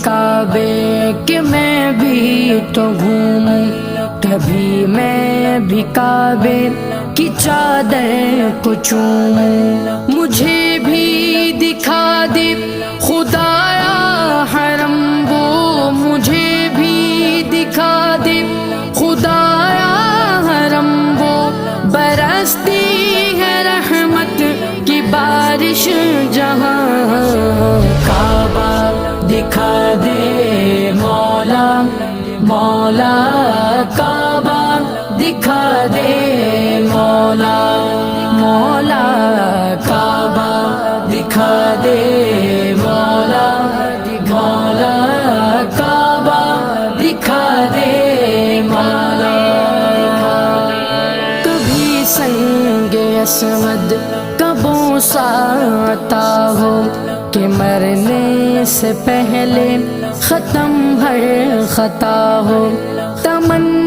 کعبے کہ میں بھی تو گھوموں، کبھی میں بھی کعبے کی چادر کو چوموں، مجھے بھی دکھا دے خدایا حرم وہ، مجھے بھی دکھا دے خدایا حرم وہ، برستی ہے رحمت کی بارش جہاں، کعبہ دکھا دے مولا مولا، کعبہ دکھا دے مولا مولا، کعبہ دکھا دے مولا مولا، کعبہ دکھا دے مولا۔ کبھی سنگ اسود کا بوسہ عطا ہو کہ مرنے سے پہلے ختم ہر خطا ہو، تمنا